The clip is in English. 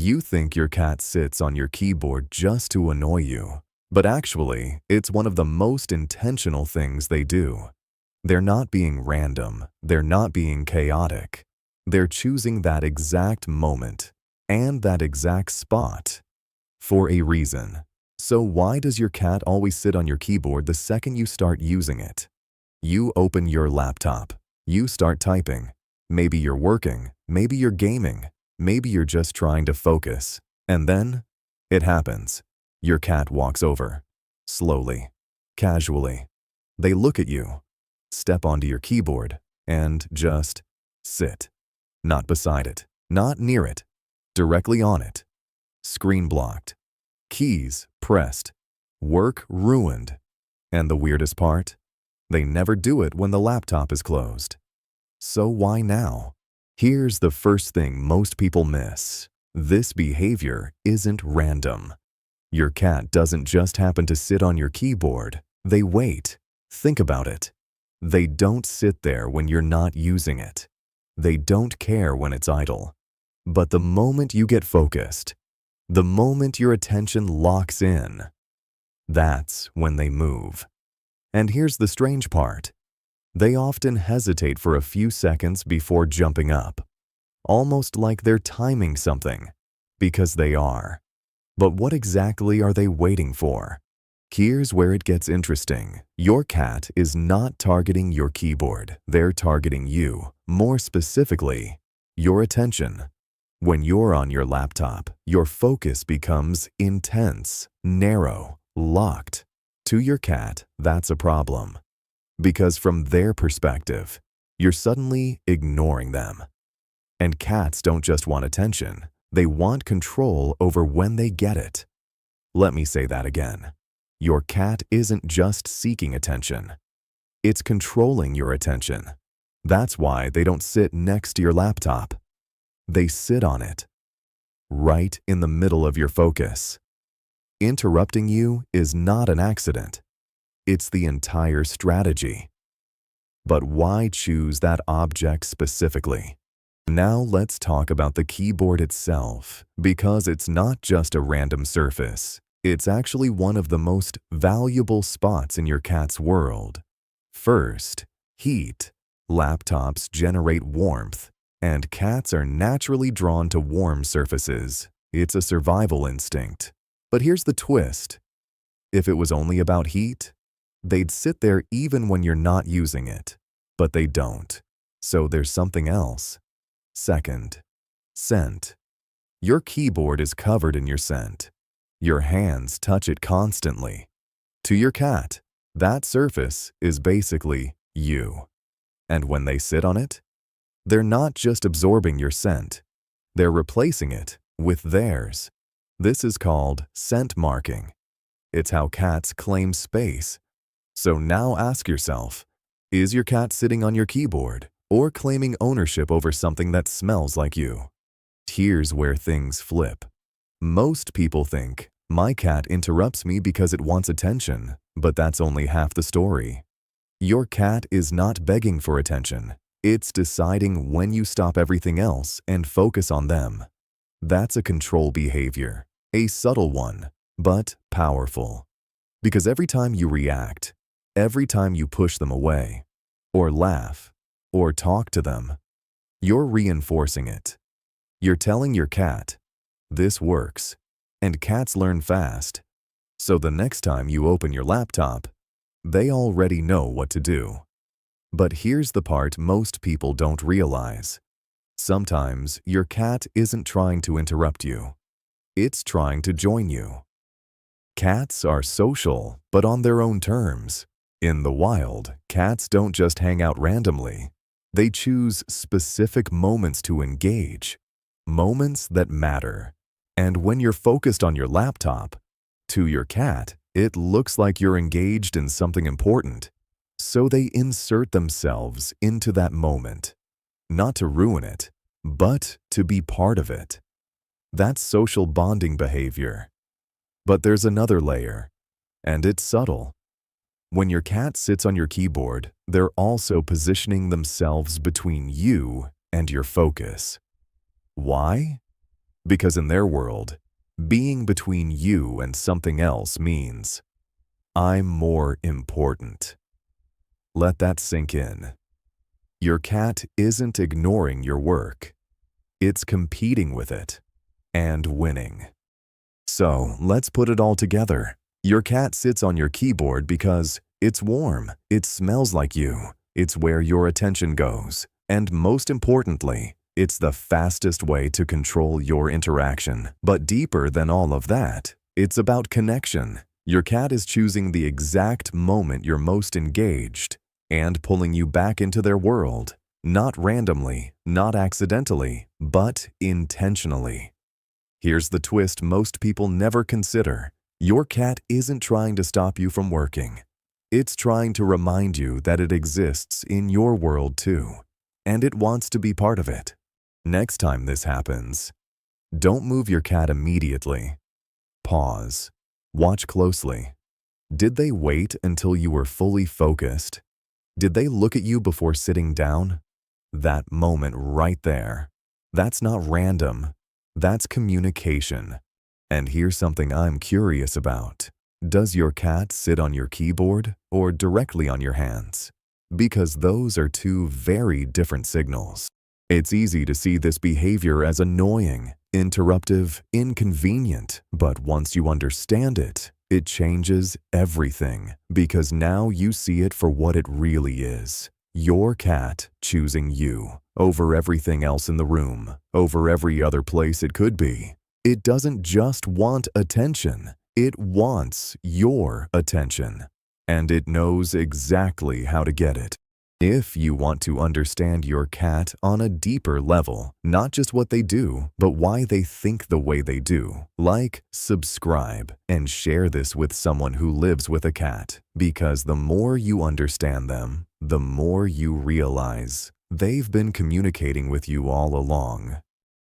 You think your cat sits on your keyboard just to annoy you, but actually, it's one of the most intentional things they do. They're not being random, they're not being chaotic. They're choosing that exact moment and that exact spot for a reason. So why does your cat always sit on your keyboard the second you start using it? You open your laptop, you start typing. Maybe you're working, maybe you're gaming, maybe you're just trying to focus. And then, it happens. Your cat walks over. Slowly, casually. They look at you, step onto your keyboard, and just sit. Not beside it, not near it, directly on it. Screen blocked. Keys pressed. Work ruined. And the weirdest part? They never do it when the laptop is closed. So why now? Here's the first thing most people miss. This behavior isn't random. Your cat doesn't just happen to sit on your keyboard. They wait. Think about it. They don't sit there when you're not using it. They don't care when it's idle. But the moment you get focused, the moment your attention locks in, that's when they move. And here's the strange part. They often hesitate for a few seconds before jumping up, almost like they're timing something, because they are. But what exactly are they waiting for? Here's where it gets interesting. Your cat is not targeting your keyboard. They're targeting you, more specifically, your attention. When you're on your laptop, your focus becomes intense, narrow, locked. To your cat, that's a problem. Because from their perspective, you're suddenly ignoring them. And cats don't just want attention, they want control over when they get it. Let me say that again. Your cat isn't just seeking attention. It's controlling your attention. That's why they don't sit next to your laptop. They sit on it, right in the middle of your focus. Interrupting you is not an accident. It's the entire strategy. But why choose that object specifically? Now let's talk about the keyboard itself, because it's not just a random surface. It's actually one of the most valuable spots in your cat's world. First, heat. Laptops generate warmth, and cats are naturally drawn to warm surfaces. It's a survival instinct. But here's the twist. If it was only about heat, they'd sit there even when you're not using it. But they don't. So there's something else. Second, scent. Your keyboard is covered in your scent. Your hands touch it constantly. To your cat, that surface is basically you. And when they sit on it, they're not just absorbing your scent. They're replacing it with theirs. This is called scent marking. It's how cats claim space. So now ask yourself, is your cat sitting on your keyboard or claiming ownership over something that smells like you? Here's where things flip. Most people think, my cat interrupts me because it wants attention, but that's only half the story. Your cat is not begging for attention. It's deciding when you stop everything else and focus on them. That's a control behavior, a subtle one, but powerful. Because every time you react, every time you push them away, or laugh, or talk to them, you're reinforcing it. You're telling your cat, this works, and cats learn fast. So the next time you open your laptop, they already know what to do. But here's the part most people don't realize. Sometimes your cat isn't trying to interrupt you. It's trying to join you. Cats are social, but on their own terms. In the wild, cats don't just hang out randomly. They choose specific moments to engage, moments that matter. And when you're focused on your laptop, to your cat, it looks like you're engaged in something important. So they insert themselves into that moment, not to ruin it, but to be part of it. That's social bonding behavior. But there's another layer, and it's subtle. When your cat sits on your keyboard, they're also positioning themselves between you and your focus. Why? Because in their world, being between you and something else means, I'm more important. Let that sink in. Your cat isn't ignoring your work. It's competing with it and winning. So let's put it all together. Your cat sits on your keyboard because it's warm, it smells like you, it's where your attention goes, and most importantly, it's the fastest way to control your interaction. But deeper than all of that, it's about connection. Your cat is choosing the exact moment you're most engaged and pulling you back into their world, not randomly, not accidentally, but intentionally. Here's the twist most people never consider. Your cat isn't trying to stop you from working. It's trying to remind you that it exists in your world too, and it wants to be part of it. Next time this happens, don't move your cat immediately. Pause. Watch closely. Did they wait until you were fully focused? Did they look at you before sitting down? That moment right there. That's not random. That's communication. And here's something I'm curious about. Does your cat sit on your keyboard or directly on your hands? Because those are two very different signals. It's easy to see this behavior as annoying, interruptive, inconvenient, but once you understand it, it changes everything because now you see it for what it really is. Your cat choosing you over everything else in the room, over every other place it could be. It doesn't just want attention, it wants your attention. And it knows exactly how to get it. If you want to understand your cat on a deeper level, not just what they do, but why they think the way they do, like, subscribe, and share this with someone who lives with a cat. Because the more you understand them, the more you realize they've been communicating with you all along.